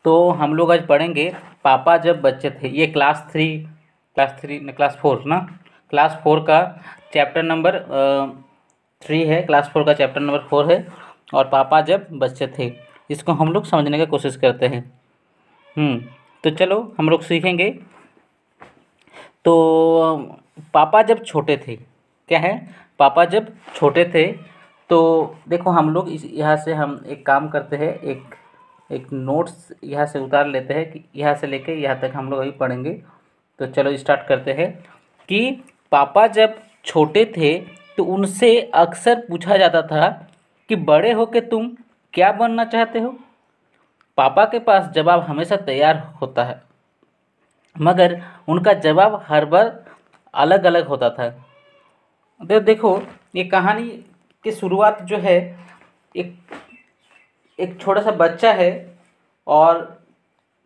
तो हम लोग आज पढ़ेंगे पापा जब बच्चे थे। ये क्लास फोर ना, क्लास फोर का चैप्टर नंबर 3 है। क्लास फोर का चैप्टर नंबर 4 है और पापा जब बच्चे थे, इसको हम लोग समझने की कोशिश करते हैं। तो चलो हम लोग सीखेंगे। तो पापा जब छोटे थे, क्या है, पापा जब छोटे थे तो देखो हम लोग इस यहाँ से हम एक काम करते हैं, एक एक नोट्स यहाँ से उतार लेते हैं कि यहाँ से लेके यहाँ तक हम लोग अभी पढ़ेंगे। तो चलो स्टार्ट करते हैं कि पापा जब छोटे थे तो उनसे अक्सर पूछा जाता था कि बड़े होके तुम क्या बनना चाहते हो। पापा के पास जवाब हमेशा तैयार होता है, मगर उनका जवाब हर बार अलग अलग होता था। तो देखो, ये कहानी की शुरुआत जो है, एक एक छोटा सा बच्चा है और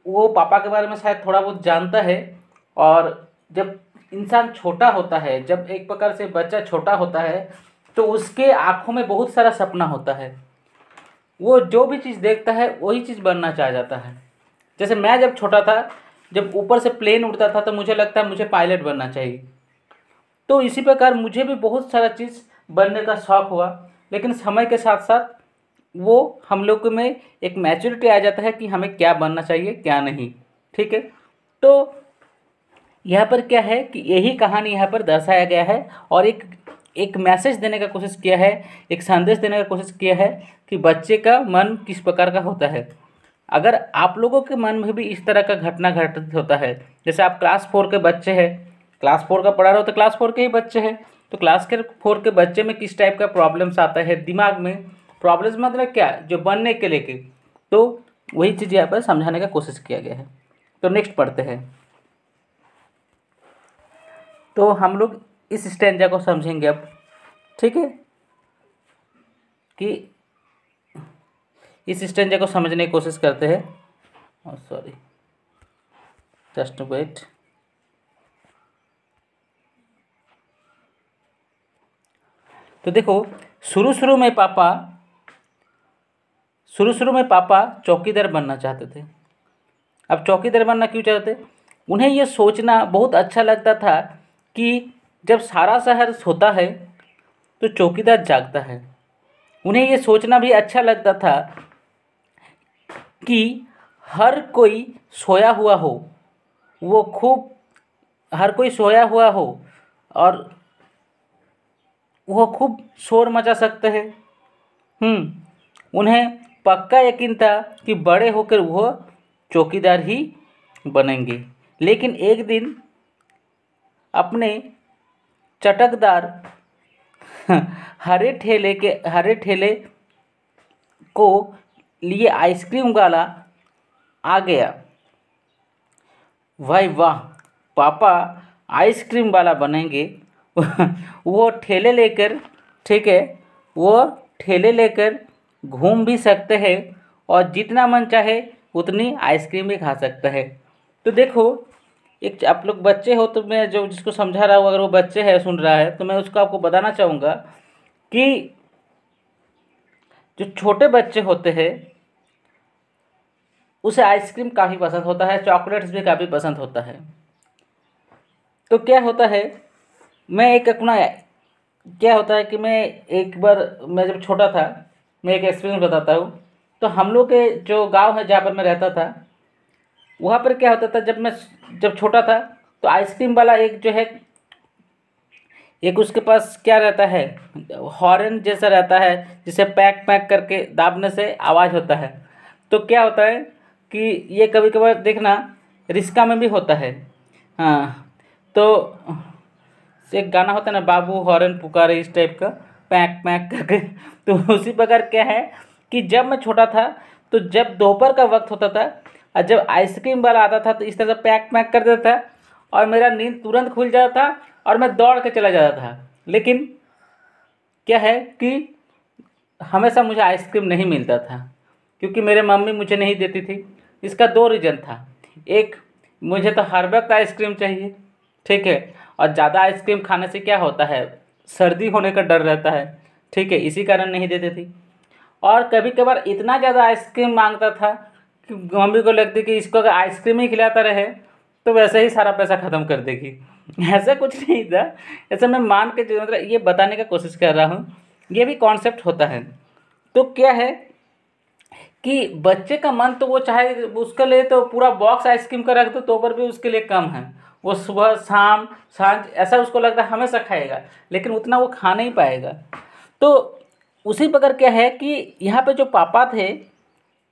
वो पापा के बारे में शायद थोड़ा बहुत जानता है। और जब इंसान छोटा होता है, जब एक प्रकार से बच्चा छोटा होता है, तो उसके आँखों में बहुत सारा सपना होता है। वो जो भी चीज़ देखता है वही चीज़ बनना चाह जाता है। जैसे मैं जब छोटा था, जब ऊपर से प्लेन उड़ता था तो मुझे लगता है मुझे पायलट बनना चाहिए। तो इसी प्रकार मुझे भी बहुत सारा चीज़ बनने का शौक़ हुआ। लेकिन समय के साथ साथ वो हम लोग में एक मैच्योरिटी आ जाता है कि हमें क्या बनना चाहिए क्या नहीं। ठीक है, तो यहाँ पर क्या है कि यही कहानी यहाँ पर दर्शाया गया है और एक एक मैसेज देने का कोशिश किया है, एक संदेश देने का कोशिश किया है कि बच्चे का मन किस प्रकार का होता है। अगर आप लोगों के मन में भी इस तरह का घटना घटित होता है, जैसे आप क्लास 4 के बच्चे हैं, क्लास 4 का पढ़ा रहे हो तो क्लास 4 के ही बच्चे हैं, तो क्लास के 4 के बच्चे में किस टाइप का प्रॉब्लम्स आता है दिमाग में, प्रॉब्लम्स मतलब क्या, जो बनने के लेके, तो वही चीज़ यहाँ पर समझाने का कोशिश किया गया है। तो नेक्स्ट पढ़ते हैं। तो हम लोग इस स्टैंजा को समझेंगे अब। ठीक है, कि इस स्टैंजा को समझने की कोशिश करते हैं। Sorry, just wait. तो देखो, शुरू शुरू में पापा चौकीदार बनना चाहते थे। अब चौकीदार बनना क्यों चाहते थे? उन्हें यह सोचना बहुत अच्छा लगता था कि जब सारा शहर सोता है तो चौकीदार जागता है। उन्हें यह सोचना भी अच्छा लगता था कि हर कोई सोया हुआ हो, वो खूब हर कोई सोया हुआ हो और वो खूब शोर मचा सकते हैं। उन्हें पक्का यकीन था कि बड़े होकर वह चौकीदार ही बनेंगे। लेकिन एक दिन अपने चटकदार हरे ठेले को लिए आइसक्रीम वाला आ गया। भाई वाह, पापा आइसक्रीम वाला बनेंगे। वो ठेले लेकर, ठीक है, वो ठेले लेकर घूम भी सकते हैं और जितना मन चाहे उतनी आइसक्रीम भी खा सकते हैं। तो देखो, एक आप लोग बच्चे हो तो मैं जो जिसको समझा रहा हूँ, अगर वो बच्चे है सुन रहा है तो मैं उसको आपको बताना चाहूँगा कि जो छोटे बच्चे होते हैं उसे आइसक्रीम काफ़ी पसंद होता है, चॉकलेट्स भी काफ़ी पसंद होता है। तो क्या होता है, मैं एक अपना क्या होता है कि मैं एक बार, मैं जब छोटा था, मैं एक एक्सपीरियंस बताता हूँ। तो हम लोग के जो गांव है जहाँ पर मैं रहता था, वहाँ पर क्या होता था, जब छोटा था तो आइसक्रीम वाला एक जो है, एक उसके पास क्या रहता है, हॉर्न जैसा रहता है, जिसे पैक पैक करके दाबने से आवाज़ होता है। तो क्या होता है कि ये कभी कभार देखना रिक्शा में भी होता है। हाँ, तो एक गाना होता है ना, बाबू हॉर्न पुकारे, इस टाइप का पैक पैक करके। तो उसी प्रकार क्या है कि जब मैं छोटा था तो जब दोपहर का वक्त होता था और जब आइसक्रीम वाला आता था तो इस तरह से पैक पैक कर देता था और मेरा नींद तुरंत खुल जाता था और मैं दौड़ के चला जाता था। लेकिन क्या है कि हमेशा मुझे आइसक्रीम नहीं मिलता था क्योंकि मेरे मम्मी मुझे नहीं देती थी। इसका 2 रीज़न था। एक, मुझे तो हर वक्त आइसक्रीम चाहिए, ठीक है, और ज़्यादा आइसक्रीम खाने से क्या होता है, सर्दी होने का डर रहता है, ठीक है, इसी कारण नहीं देते थे। और कभी कभार इतना ज़्यादा आइसक्रीम मांगता था कि मम्मी को लगती कि इसको अगर आइसक्रीम ही खिलाता रहे तो वैसे ही सारा पैसा ख़त्म कर देगी। ऐसा कुछ नहीं था। ऐसा मैं मान के मतलब ये बताने का कोशिश कर रहा हूँ, ये भी कॉन्सेप्ट होता है। तो क्या है कि बच्चे का मन तो वो चाहे उसके लिए तो पूरा बॉक्स आइसक्रीम का रख दो तो पर भी उसके लिए कम है। वो सुबह शाम सांझ ऐसा उसको लगता है हमेशा खाएगा, लेकिन उतना वो खा नहीं पाएगा। तो उसी प्रकार क्या है कि यहाँ पे जो पापा थे,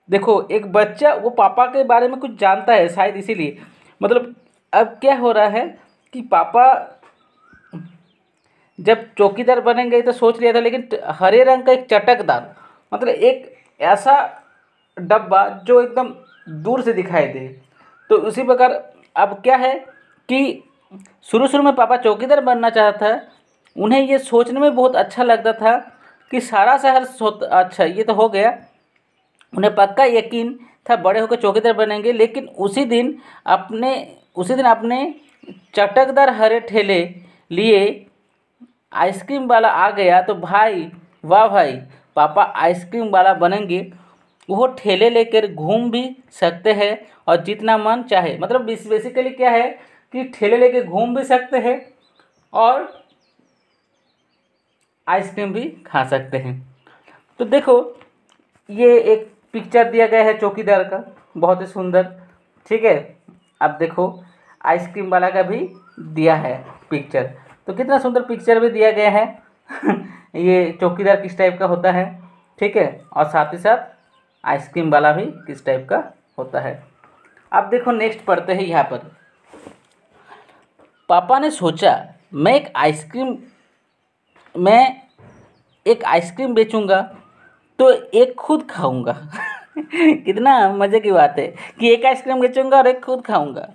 देखो एक बच्चा वो पापा के बारे में कुछ जानता है शायद इसीलिए, मतलब अब क्या हो रहा है कि पापा जब चौकीदार बनेंगे तो सोच लिया था, लेकिन हरे रंग का एक चटकदार, मतलब एक ऐसा डब्बा जो एकदम दूर से दिखाई दे। तो उसी प्रकार अब क्या है कि शुरू शुरू में पापा चौकीदार बनना चाहता था। उन्हें ये सोचने में बहुत अच्छा लगता था कि सारा शहर अच्छा ये तो हो गया, उन्हें पक्का यकीन था बड़े होकर चौकीदार बनेंगे। लेकिन उसी दिन अपने चटकदार हरे ठेले लिए आइसक्रीम वाला आ गया तो भाई वाह भाई, पापा आइसक्रीम वाला बनेंगे। वो ठेले लेकर घूम भी सकते हैं और जितना मन चाहे, मतलब बेसिकली क्या है कि ठेले लेकर घूम भी सकते हैं और आइसक्रीम भी खा सकते हैं। तो देखो ये एक पिक्चर दिया गया है चौकीदार का, बहुत ही सुंदर, ठीक है। अब देखो आइसक्रीम वाला का भी दिया है पिक्चर, तो कितना सुंदर पिक्चर भी दिया गया है। ये चौकीदार किस टाइप का होता है, ठीक है, और साथ ही साथ आइसक्रीम वाला भी किस टाइप का होता है। अब देखो नेक्स्ट पढ़ते हैं यहाँ पर। पापा ने सोचा मैं एक आइसक्रीम बेचूंगा तो एक खुद खाऊंगा। कितना मज़े की बात है कि एक आइसक्रीम बेचूंगा और एक खुद खाऊंगा।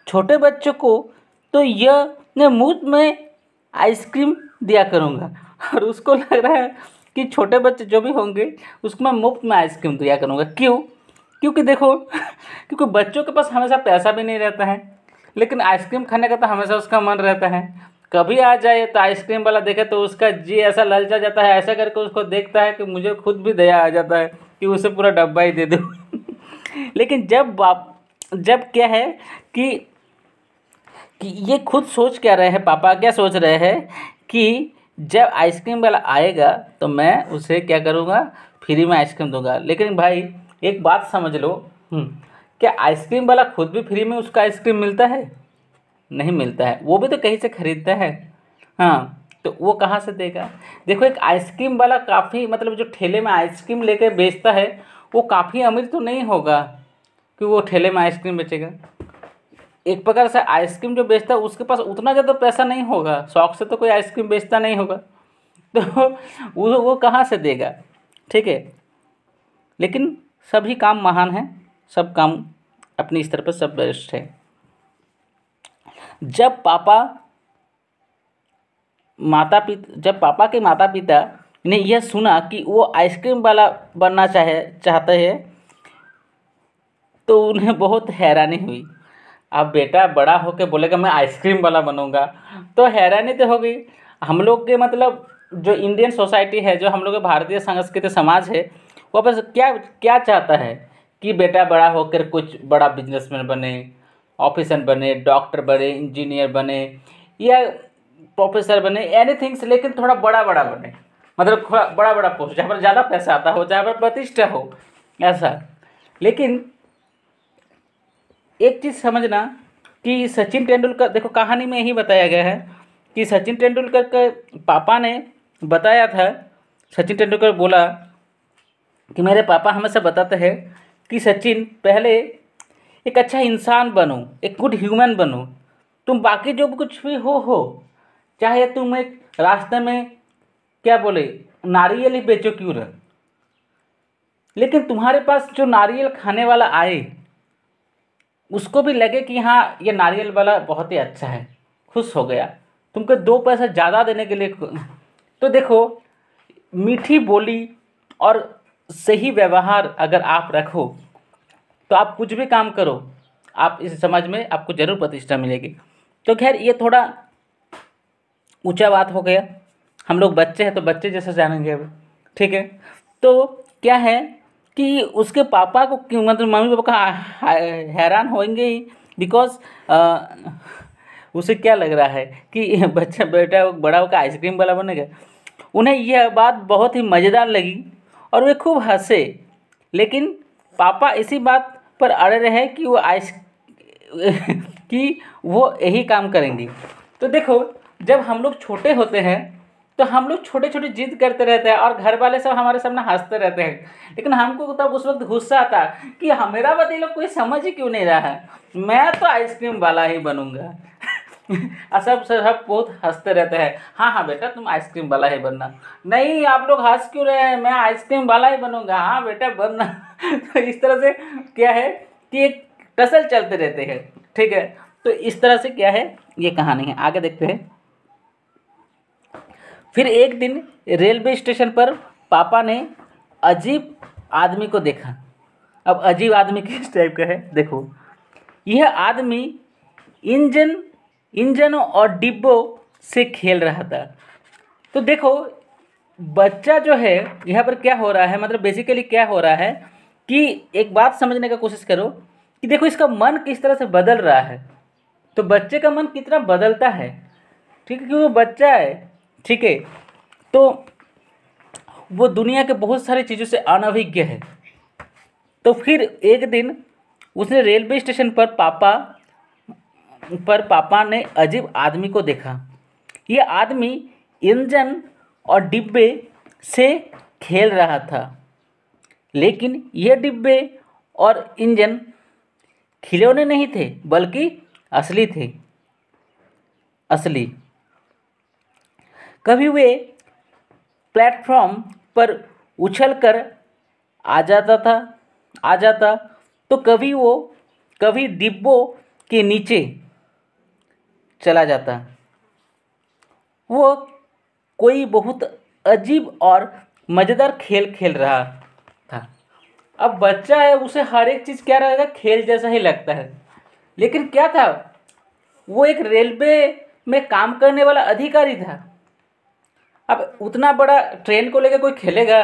छोटे बच्चों को तो यह मैं मुफ्त में आइसक्रीम दिया करूंगा। और उसको लग रहा है कि छोटे बच्चे जो भी होंगे उसको मैं मुफ्त में आइसक्रीम दिया करूंगा। क्यों? क्योंकि देखो क्योंकि बच्चों के पास हमेशा पैसा भी नहीं रहता है, लेकिन आइसक्रीम खाने का तो हमेशा उसका मन रहता है। कभी आ जाए तो आइसक्रीम वाला देखे तो उसका जी ऐसा ललचा जाता है, ऐसा करके उसको देखता है कि मुझे खुद भी दया आ जाता है कि उसे पूरा डब्बा ही दे दूँ। लेकिन जब क्या है कि ये खुद सोच क्या रहे हैं, पापा क्या सोच रहे हैं कि जब आइसक्रीम वाला आएगा तो मैं उसे क्या करूँगा, फ्री में आइसक्रीम दूंगा। लेकिन भाई एक बात समझ लो, क्या आइसक्रीम वाला खुद भी फ्री में उसका आइसक्रीम मिलता है? नहीं मिलता है, वो भी तो कहीं से खरीदता है। हाँ, तो वो कहाँ से देगा? देखो एक आइसक्रीम वाला काफ़ी, मतलब जो ठेले में आइसक्रीम लेकर बेचता है वो काफ़ी अमीर तो नहीं होगा कि वो ठेले में आइसक्रीम बेचेगा। एक प्रकार से आइसक्रीम जो बेचता है उसके पास उतना ज़्यादा पैसा नहीं होगा, शौक से तो कोई आइसक्रीम बेचता नहीं होगा। तो वो कहाँ से देगा, ठीक है। लेकिन सभी काम महान हैं, सब काम अपनी स्तर पर सब बेस्ट है। जब पापा के माता पिता ने यह सुना कि वो आइसक्रीम वाला बनना चाहते हैं तो उन्हें बहुत हैरानी हुई। अब बेटा बड़ा होकर बोलेगा मैं आइसक्रीम वाला बनूंगा, तो हैरानी तो होगी। हम लोग के मतलब जो इंडियन सोसाइटी है, जो हम लोग के भारतीय संस्कृति समाज है, वो बस क्या क्या चाहता है कि बेटा बड़ा होकर कुछ बड़ा बिजनेसमैन बने, ऑफिसर बने, डॉक्टर बने, इंजीनियर बने या प्रोफेसर बने, एनीथिंग्स, लेकिन थोड़ा बड़ा बड़ा बने, मतलब थोड़ा बड़ा बड़ा पोस्ट जहाँ पर ज़्यादा पैसा आता हो, जहाँ पर प्रतिष्ठा हो, ऐसा। लेकिन एक चीज़ समझना कि सचिन तेंदुलकर, देखो कहानी में यही बताया गया है कि सचिन तेंदुलकर के पापा ने बताया था, सचिन तेंदुलकर बोला कि मेरे पापा हमेशा बताते हैं कि सचिन पहले एक अच्छा इंसान बनो, एक गुड ह्यूमन बनो। तुम बाकी जो भी कुछ भी हो, चाहे तुम एक रास्ते में क्या बोले नारियल ही बेचो क्यों ना, लेकिन तुम्हारे पास जो नारियल खाने वाला आए उसको भी लगे कि हाँ ये नारियल वाला बहुत ही अच्छा है, खुश हो गया, तुमको 2 पैसा ज़्यादा देने के लिए। तो देखो मीठी बोली और सही व्यवहार अगर आप रखो तो आप कुछ भी काम करो, आप इस समाज में आपको ज़रूर प्रतिष्ठा मिलेगी। तो खैर ये थोड़ा ऊंचा बात हो गया, हम लोग बच्चे हैं तो बच्चे जैसे जानेंगे अब, ठीक है। तो क्या है कि उसके पापा को क्यों, मतलब मम्मी पापा का हैरान होंगे ही, बिकॉज उसे क्या लग रहा है कि बच्चा बेटा बड़ा होकर आइसक्रीम वाला बनेगा। उन्हें यह बात बहुत ही मज़ेदार लगी और वे खूब हंसे, लेकिन पापा इसी बात पर अड़े रहे कि वो यही काम करेंगी। तो देखो, जब हम लोग छोटे होते हैं तो हम लोग छोटे छोटे जिद करते रहते हैं और घर वाले सब हमारे सामने हंसते रहते हैं, लेकिन हमको तब उस वक्त गुस्सा आता कि मेरा बात ये लोग कोई समझ ही क्यों नहीं रहा है, मैं तो आइसक्रीम वाला ही बनूंगा। और सब बहुत हंसते रहते हैं, हाँ हाँ बेटा तुम आइसक्रीम वाला ही बनना। नहीं आप लोग हंस क्यों रहे हैं, मैं आइसक्रीम वाला ही बनूंगा, हाँ बेटा बनना। तो इस तरह से क्या है कि एक टसल चलते रहते हैं, ठीक है। तो इस तरह से क्या है, ये कहानी है। आगे देखते हैं। फिर एक दिन रेलवे स्टेशन पर पापा ने अजीब आदमी को देखा। अब अजीब आदमी किस टाइप का है देखो। यह आदमी इंजनों और डिब्बों से खेल रहा था। तो देखो, बच्चा जो है यहाँ पर क्या हो रहा है, मतलब बेसिकली क्या हो रहा है कि एक बात समझने का कोशिश करो कि देखो इसका मन किस तरह से बदल रहा है। तो बच्चे का मन कितना बदलता है, ठीक है, क्योंकि वो बच्चा है, ठीक है। तो वो दुनिया के बहुत सारी चीज़ों से अनभिज्ञ है। तो फिर एक दिन उसने रेलवे स्टेशन पर पापा ने अजीब आदमी को देखा। ये आदमी इंजन और डिब्बे से खेल रहा था, लेकिन ये डिब्बे और इंजन खिलौने नहीं थे बल्कि असली थे, असली। कभी वे प्लेटफॉर्म पर उछलकर आ जाता तो कभी डिब्बों के नीचे चला जाता। वो कोई बहुत अजीब और मज़ेदार खेल खेल रहा था। अब बच्चा है, उसे हर एक चीज़ क्या रहेगा, खेल जैसा ही लगता है। लेकिन क्या था, वो एक रेलवे में काम करने वाला अधिकारी था। अब उतना बड़ा ट्रेन को लेकर कोई खेलेगा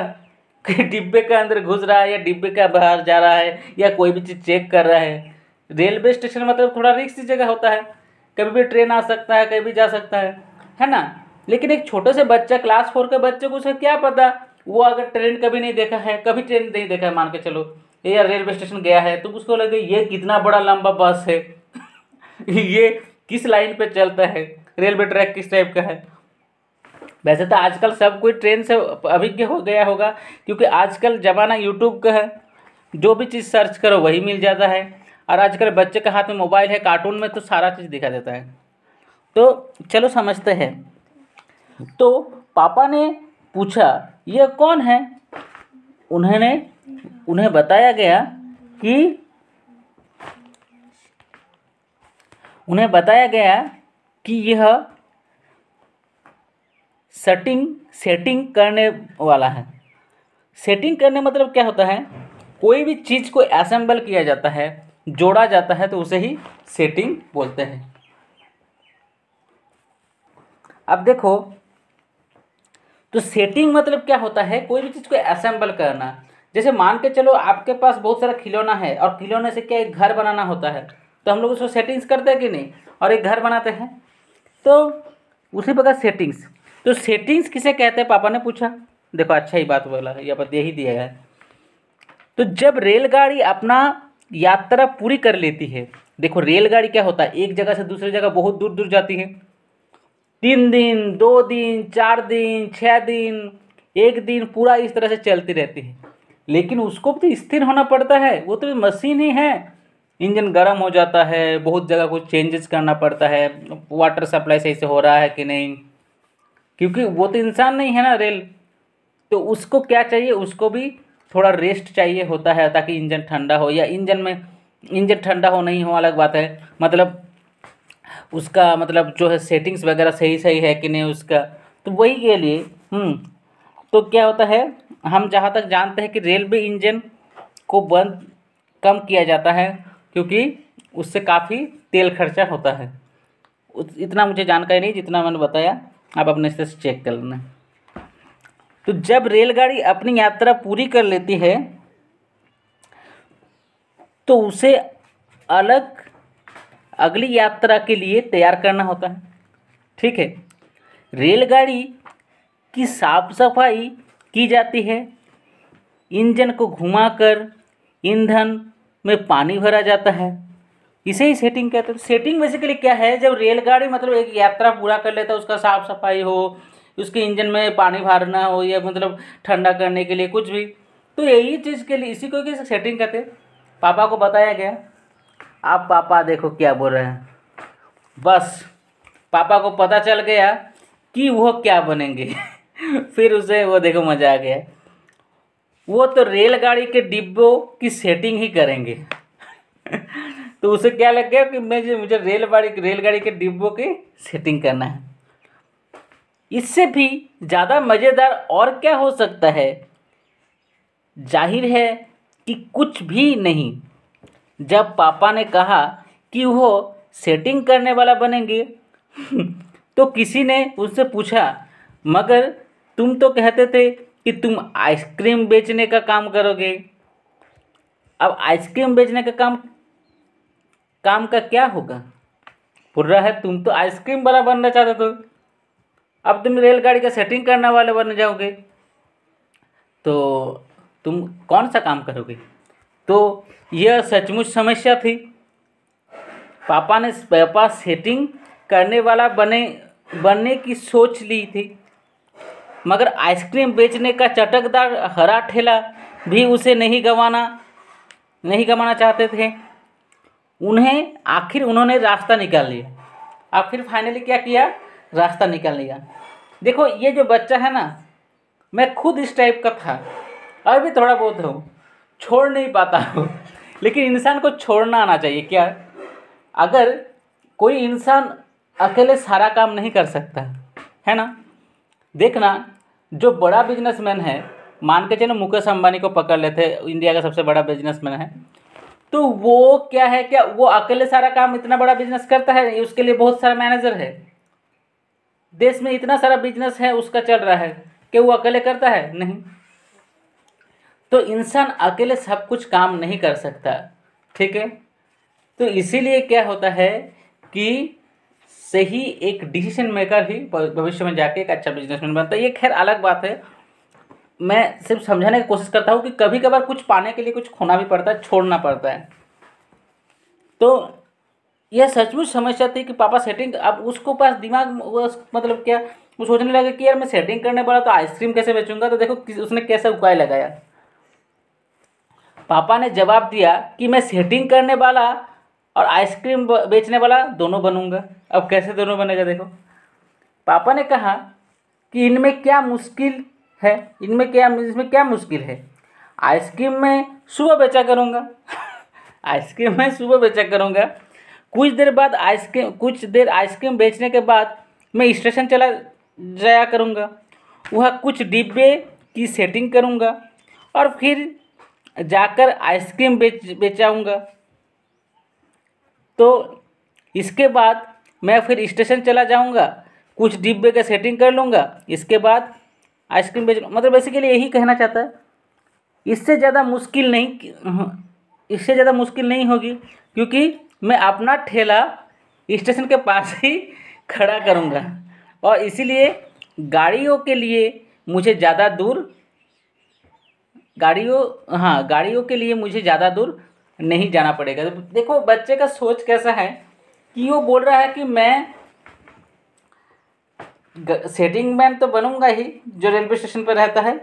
कि डिब्बे के अंदर घुस रहा है या डिब्बे का बाहर जा रहा है या कोई भी चीज़ चेक कर रहा है। रेलवे स्टेशन मतलब थोड़ा रिस्की जगह होता है, कभी भी ट्रेन आ सकता है, कहीं भी जा सकता है ना। लेकिन एक छोटे से बच्चा, क्लास 4 के बच्चे को उसे क्या पता, वो अगर ट्रेन कभी नहीं देखा है, कभी ट्रेन नहीं देखा है मान के चलो, या रेलवे स्टेशन गया है, तो उसको लगे ये कितना बड़ा लंबा बस है। ये किस लाइन पे चलता है, रेलवे ट्रैक किस टाइप का है। वैसे तो आजकल सब कोई ट्रेन से अभिज्ञ हो गया होगा, क्योंकि आजकल ज़माना यूट्यूब का है, जो भी चीज़ सर्च करो वही मिल जाता है। और आजकल बच्चे के हाथ में मोबाइल है, कार्टून में तो सारा चीज़ दिखा देता है। तो चलो समझते हैं। तो पापा ने पूछा यह कौन है। उन्हें बताया गया कि यह सेटिंग करने वाला है। सेटिंग करने मतलब क्या होता है, कोई भी चीज़ को असेंबल किया जाता है, जोड़ा जाता है, तो उसे ही सेटिंग बोलते हैं। अब देखो, तो सेटिंग मतलब क्या होता है, कोई भी चीज़ को असेंबल करना। जैसे मान के चलो आपके पास बहुत सारा खिलौना है और खिलौने से क्या एक घर बनाना होता है, तो हम लोग उसको सेटिंग्स करते हैं कि नहीं, और एक घर बनाते हैं। तो उसी प्रकार सेटिंग्स, तो सेटिंग्स किसे कहते हैं पापा ने पूछा। देखो अच्छा ही बात बोला है, यहाँ पर दे ही दिया है। तो जब रेलगाड़ी अपना यात्रा पूरी कर लेती है, देखो रेलगाड़ी क्या होता है, एक जगह से दूसरी जगह बहुत दूर दूर जाती है। 3 दिन, 2 दिन, 4 दिन, 6 दिन, 1 दिन, पूरा इस तरह से चलती रहती है। लेकिन उसको भी स्थिर होना पड़ता है, वो तो मशीन ही है। इंजन गर्म हो जाता है, बहुत जगह कुछ चेंजेस करना पड़ता है, वाटर सप्लाई सही से हो रहा है कि नहीं, क्योंकि वो तो इंसान नहीं है ना रेल। तो उसको क्या चाहिए, उसको भी थोड़ा रेस्ट चाहिए होता है, ताकि इंजन ठंडा हो, या इंजन ठंडा हो नहीं हो अलग बात है, मतलब उसका मतलब जो है सेटिंग्स वगैरह सही है कि नहीं उसका। तो वही के लिए तो क्या होता है, हम जहाँ तक जानते हैं कि रेलवे इंजन को बंद कम किया जाता है, क्योंकि उससे काफ़ी तेल खर्चा होता है। इतना मुझे जानकारी नहीं, जितना मैंने बताया आप अपने से चेक कर लेना। तो जब रेलगाड़ी अपनी यात्रा पूरी कर लेती है तो उसे अलग अगली यात्रा के लिए तैयार करना होता है। ठीक है। रेलगाड़ी की साफ सफाई की जाती है, इंजन को घुमाकर ईंधन में पानी भरा जाता है, इसे ही सेटिंग कहते हैं। सेटिंग बेसिकली क्या है, जब रेलगाड़ी मतलब एक यात्रा पूरा कर लेता है, उसका साफ सफाई हो, उसके इंजन में पानी भरना हो, या मतलब ठंडा करने के लिए कुछ भी, तो यही चीज़ के लिए इसी को कि सेटिंग कहते हैं। पापा को बताया गया, अब पापा देखो क्या बोल रहे हैं। बस पापा को पता चल गया कि वो क्या बनेंगे फिर उसे वो देखो मज़ा आ गया, वो तो रेलगाड़ी के डिब्बों की सेटिंग ही करेंगे तो उसे क्या लग गया कि मुझे रेलगाड़ी के डिब्बों की सेटिंग करना है। इससे भी ज़्यादा मज़ेदार और क्या हो सकता है। जाहिर है कि कुछ भी नहीं। जब पापा ने कहा कि वो सेटिंग करने वाला बनेंगे तो किसी ने उससे पूछा, मगर तुम तो कहते थे कि तुम आइसक्रीम बेचने का काम करोगे। अब आइसक्रीम बेचने का काम का क्या होगा। बोल रहा है तुम तो आइसक्रीम वाला बनना चाहते थे, अब तुम रेलगाड़ी का सेटिंग करने वाले बन जाओगे, तो तुम कौन सा काम करोगे। तो यह सचमुच समस्या थी। पापा सेटिंग करने वाला बनने की सोच ली थी, मगर आइसक्रीम बेचने का चटकदार हरा ठेला भी उसे नहीं गंवाना चाहते थे। उन्होंने रास्ता निकाल लिया। आखिर फाइनली क्या किया, रास्ता निकाल लिया। देखो ये जो बच्चा है ना, मैं खुद इस टाइप का था, और भी थोड़ा बहुत हूँ, छोड़ नहीं पाता हूँ लेकिन इंसान को छोड़ना आना चाहिए। क्या, अगर कोई इंसान अकेले सारा काम नहीं कर सकता है ना। देखना, जो बड़ा बिजनेसमैन है, मान के चलो मुकेश अंबानी को पकड़ लेते, इंडिया का सबसे बड़ा बिजनेसमैन है, तो वो क्या है, क्या वो अकेले सारा काम, इतना बड़ा बिजनेस करता है, उसके लिए बहुत सारा मैनेजर है। देश में इतना सारा बिजनेस है उसका चल रहा है, कि वो अकेले करता है, नहीं। तो इंसान अकेले सब कुछ काम नहीं कर सकता। ठीक है। तो इसीलिए क्या होता है कि सही एक डिसीजन मेकर ही भविष्य में जाके एक अच्छा बिजनेसमैन बनता है। ये खैर अलग बात है, मैं सिर्फ समझाने की कोशिश करता हूँ कि कभी कभार कुछ पाने के लिए कुछ खोना भी पड़ता है, छोड़ना पड़ता है। तो यह सचमुच समस्या थी कि पापा सेटिंग, अब उसको पास दिमाग मतलब क्या, वो सोचने लगे कि यार मैं सेटिंग करने वाला तो आइसक्रीम कैसे बेचूंगा। तो देखो उसने कैसे उपाय लगाया। पापा ने जवाब दिया कि मैं सेटिंग करने वाला और आइसक्रीम बेचने वाला दोनों बनूंगा। अब कैसे दोनों बनेगा, देखो। पापा ने कहा कि इसमें क्या मुश्किल है। आइसक्रीम मैं सुबह बेचा करूँगा आइसक्रीम मैं सुबह बेचा करूँगा। कुछ देर आइसक्रीम बेचने के बाद मैं स्टेशन चला जाया करूँगा, वह कुछ डिब्बे की सेटिंग करूँगा और फिर जाकर आइसक्रीम बेचाऊँगा। तो इसके बाद मैं फिर स्टेशन चला जाऊँगा, कुछ डिब्बे का सेटिंग कर लूँगा, इसके बाद आइसक्रीम बेच, मतलब बेसिकली यही कहना चाहता है। इससे ज़्यादा मुश्किल नहीं होगी, क्योंकि मैं अपना ठेला स्टेशन के पास ही खड़ा करूँगा, और इसीलिए गाड़ियों के लिए मुझे ज़्यादा दूर नहीं जाना पड़ेगा। तो देखो बच्चे का सोच कैसा है कि वो बोल रहा है कि मैं सेटिंग मैन तो बनूंगा ही, जो रेलवे स्टेशन पर रहता है,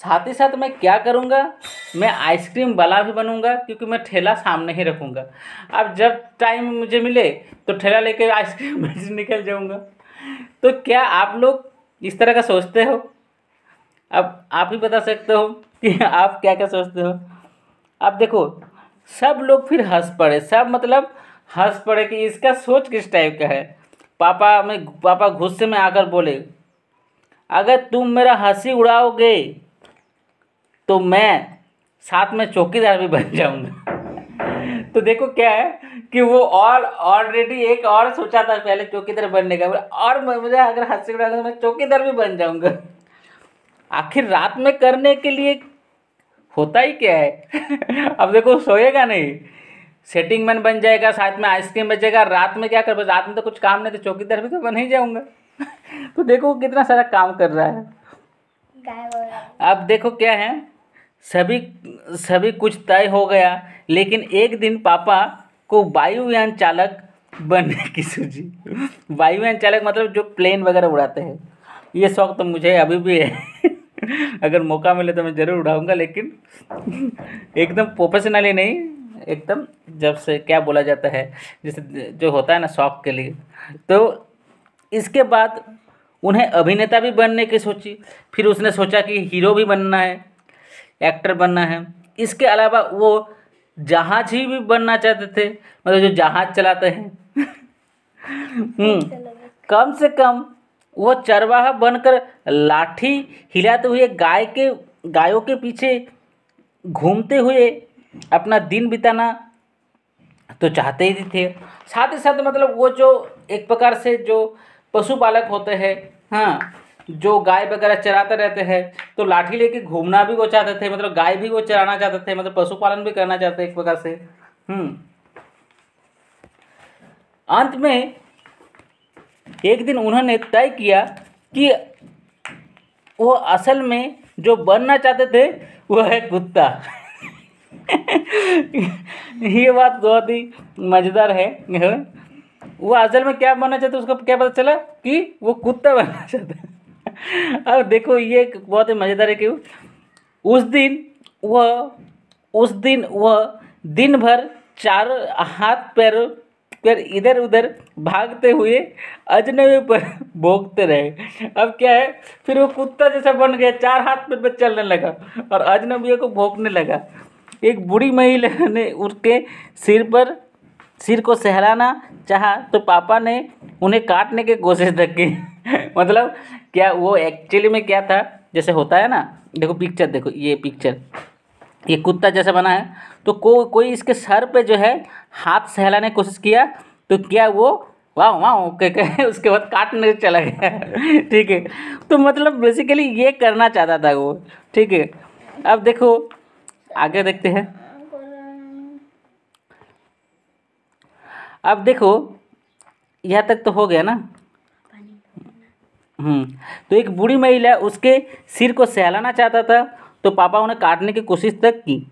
साथ ही साथ मैं क्या करूंगा, मैं आइसक्रीम वाला भी बनूंगा, क्योंकि मैं ठेला सामने ही रखूंगा। अब जब टाइम मुझे मिले तो ठेला लेके आइसक्रीम बेचने निकल जाऊंगा। तो क्या आप लोग इस तरह का सोचते हो? अब आप ही बता सकते हो कि आप क्या क्या सोचते हो। अब देखो सब लोग फिर हंस पड़े कि इसका सोच किस टाइप का है। पापा गुस्से में आकर बोले, अगर तुम मेरा हंसी उड़ाओगे तो मैं साथ में चौकीदार भी बन जाऊंगा तो देखो क्या है कि वो और ऑलरेडी एक और सोचा था पहले चौकीदार बनने का, और मुझे अगर हंसी उड़ाओगे तो मैं चौकीदार भी बन जाऊंगा। आखिर रात में करने के लिए होता ही क्या है अब देखो सोएगा नहीं, सेटिंग मैन बन जाएगा, साथ में आइसक्रीम बचेगा, रात में क्या कर, रात में तो कुछ काम नहीं तो चौकीदार भी तो बन ही जाऊंगा तो देखो वो कितना सारा काम कर रहा है। अब देखो क्या है, सभी सभी कुछ तय हो गया, लेकिन एक दिन पापा को वायुयान चालक बनने की सूझी। वायुयान चालक मतलब जो प्लेन वगैरह उड़ाते हैं, ये शौक तो मुझे अभी भी है अगर मौका मिले तो मैं ज़रूर उड़ाऊंगा, लेकिन एकदम प्रोफेशनली नहीं, एकदम जब से क्या बोला जाता है जैसे जो होता है ना शौक के लिए। तो इसके बाद उन्हें अभिनेता भी बनने की सोची, फिर उसने सोचा कि हीरो भी बनना है, एक्टर बनना है। इसके अलावा वो जहाजी भी बनना चाहते थे, मतलब जो जहाज चलाते हैं कम से कम वो चरवाहा बनकर लाठी हिलाते हुए गायों के पीछे घूमते हुए अपना दिन बिताना तो चाहते ही थे। साथ ही साथ मतलब वो जो एक प्रकार से जो पशुपालक होते हैं, हाँ, जो गाय वगैरह चराते रहते हैं, तो लाठी लेके घूमना भी वो चाहते थे, मतलब गाय भी वो चराना चाहते थे, मतलब पशुपालन भी करना चाहते एक प्रकार से। अंत में एक दिन उन्होंने तय किया कि वो असल में जो बनना चाहते थे वो है कुत्ता ये बात बहुत ही मज़ेदार है। वो असल में क्या बनना चाहते, उसको क्या पता चला कि वो कुत्ता बनना चाहता अब देखो ये बहुत ही मज़ेदार है कि उस दिन वह दिन भर चारों हाथ पैर इधर उधर भागते हुए अजनबी पर भोंकते रहे। अब क्या है, फिर वो कुत्ता जैसा बन गया, चार हाथ पे चलने लगा और अजनबियों को भौंकने लगा। एक बूढ़ी महिला ने उसके सिर को सहलाना चाहा तो पापा ने उन्हें काटने की कोशिश तक की मतलब क्या वो एक्चुअली में क्या था, जैसे होता है ना, देखो पिक्चर, देखो ये पिक्चर, ये कुत्ता जैसा बना है, तो कोई इसके सर पे जो है हाथ सहलाने की कोशिश किया, तो क्या वो वाह वाह कह उसके बाद काटने चला गया ठीक है। तो मतलब बेसिकली ये करना चाहता था वो, ठीक है। अब देखो आगे देखते हैं। अब देखो यहाँ तक तो हो गया ना। तो एक बूढ़ी महिला उसके सिर को सहलाना चाहता था, तो पापा उन्हें काटने की कोशिश तक की।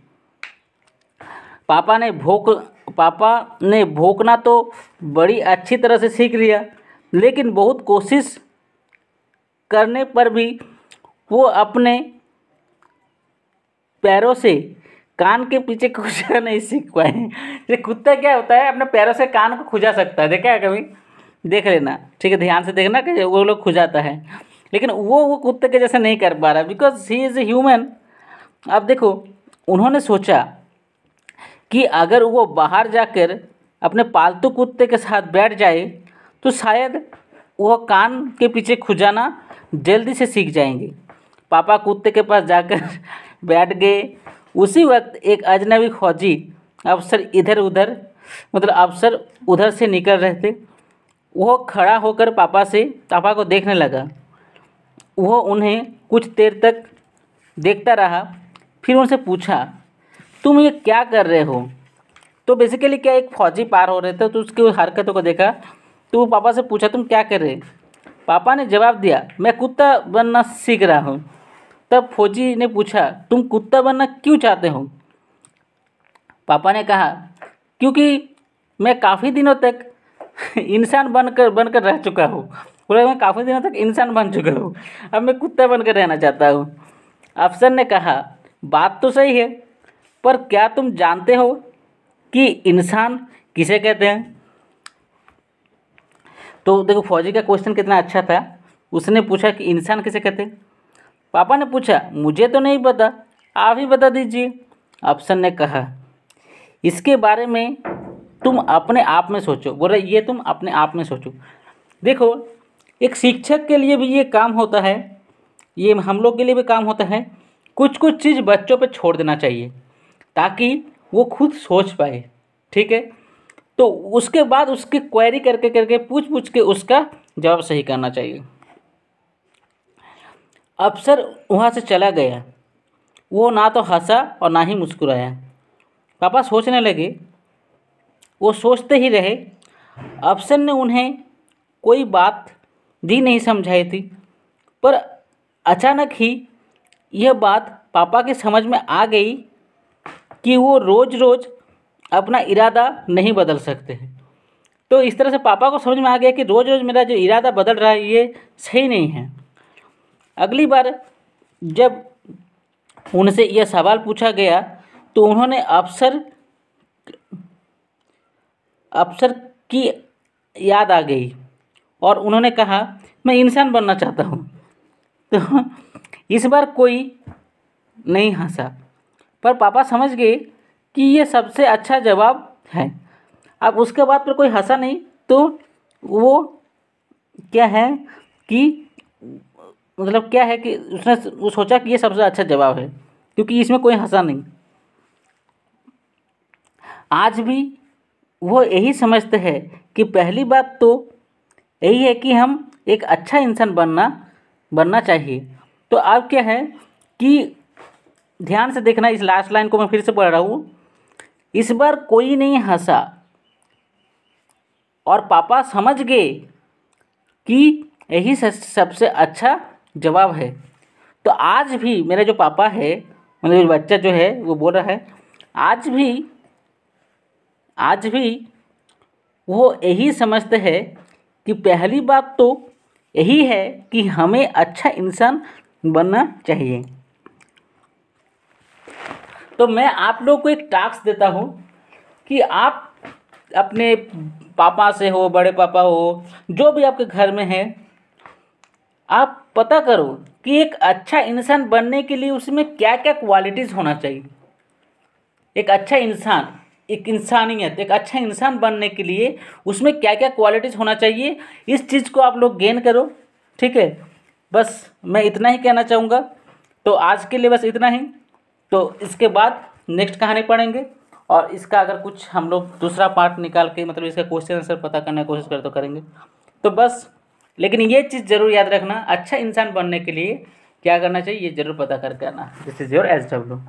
पापा ने भौंकना तो बड़ी अच्छी तरह से सीख लिया, लेकिन बहुत कोशिश करने पर भी वो अपने पैरों से कान के पीछे खुजा नहीं सीख पाए। ये कुत्ता क्या होता है, अपने पैरों से कान को खुजा सकता है, देखा है कभी, देख लेना, ठीक है, ध्यान से देखना कि वो लोग खुजाता है, लेकिन वो कुत्ते के जैसे नहीं कर पा रहा, because he is a human. अब देखो उन्होंने सोचा कि अगर वो बाहर जाकर अपने पालतू कुत्ते के साथ बैठ जाए तो शायद वह कान के पीछे खुजाना जल्दी से सीख जाएंगे। पापा कुत्ते के पास जाकर बैठ गए। उसी वक्त एक अजनबी फौजी अफसर उधर से निकल रहे थे। वह खड़ा होकर पापा को देखने लगा। वह उन्हें कुछ देर तक देखता रहा, फिर उनसे पूछा, तुम ये क्या कर रहे हो? तो बेसिकली क्या, एक फौजी पार हो रहे थे तो उसकी हरकतों को देखा, तो वो पापा से पूछा, तुम क्या कर रहे? पापा ने जवाब दिया, मैं कुत्ता बनना सीख रहा हूँ। तब फौजी ने पूछा, तुम कुत्ता बनना क्यों चाहते हो? पापा ने कहा, क्योंकि मैं काफ़ी दिनों तक इंसान बनकर रह चुका हूँ। बोला, मैं काफ़ी दिनों तक इंसान बन चुका हूँ, अब मैं कुत्ता बनकर रहना चाहता हूँ। अफसर ने कहा, बात तो सही है, पर क्या तुम जानते हो कि इंसान किसे कहते हैं? तो देखो फौजी का क्वेश्चन कितना अच्छा था। उसने पूछा कि इंसान किसे कहते हैं। पापा ने पूछा, मुझे तो नहीं पता, आप ही बता दीजिए। अफसर ने कहा, इसके बारे में तुम अपने आप में सोचो। बोल रहे, ये तुम अपने आप में सोचो। देखो एक शिक्षक के लिए भी ये काम होता है, ये हम लोग के लिए भी काम होता है। कुछ कुछ चीज़ बच्चों पे छोड़ देना चाहिए ताकि वो खुद सोच पाए, ठीक है। तो उसके बाद उसकी क्वेरी करके पूछ के उसका जवाब सही करना चाहिए। अफसर वहाँ से चला गया। वो ना तो हंसा और ना ही मुस्कुराया। पापा सोचने लगे। वो सोचते ही रहे। अफसर ने उन्हें कोई बात भी नहीं समझाई थी, पर अचानक ही यह बात पापा के समझ में आ गई कि वो रोज़ रोज़ अपना इरादा नहीं बदल सकते हैं। तो इस तरह से पापा को समझ में आ गया कि रोज़ रोज़ मेरा जो इरादा बदल रहा है ये सही नहीं है। अगली बार जब उनसे यह सवाल पूछा गया तो उन्होंने अफसर की याद आ गई और उन्होंने कहा, मैं इंसान बनना चाहता हूँ। तो इस बार कोई नहीं हंसा, पर पापा समझ गए कि ये सबसे अच्छा जवाब है। अब उसके बाद पर कोई हंसा नहीं, तो वो क्या है कि मतलब क्या है कि वो सोचा कि ये सबसे अच्छा जवाब है, क्योंकि इसमें कोई हंसा नहीं। आज भी वो यही समझते हैं कि पहली बात तो यही है कि हम एक अच्छा इंसान बनना चाहिए। तो अब क्या है कि ध्यान से देखना, इस लास्ट लाइन को मैं फिर से पढ़ रहा हूँ। इस बार कोई नहीं हंसा और पापा समझ गए कि यही सबसे अच्छा जवाब है। तो आज भी मेरा जो पापा है, मतलब जो बच्चा जो है वो बोल रहा है, आज भी वो यही समझते हैं कि पहली बात तो यही है कि हमें अच्छा इंसान बनना चाहिए। तो मैं आप लोग को एक टास्क देता हूँ कि आप अपने पापा से हो, बड़े पापा हो, जो भी आपके घर में है, आप पता करो कि एक अच्छा इंसान बनने के लिए उसमें क्या क्या क्वालिटीज़ होना चाहिए। एक अच्छा इंसान, एक इंसानियत, एक अच्छा इंसान बनने के लिए उसमें क्या क्या क्वालिटीज़ होना चाहिए, इस चीज़ को आप लोग गेन करो। ठीक है, बस मैं इतना ही कहना चाहूँगा। तो आज के लिए बस इतना ही। तो इसके बाद नेक्स्ट कहानी पढ़ेंगे, और इसका अगर कुछ हम लोग दूसरा पार्ट निकाल के मतलब इसका क्वेश्चन आंसर पता करने की कोशिश करें तो करेंगे। तो बस, लेकिन ये चीज़ ज़रूर याद रखना, अच्छा इंसान बनने के लिए क्या करना चाहिए ये ज़रूर पता करके आना। This is your SW।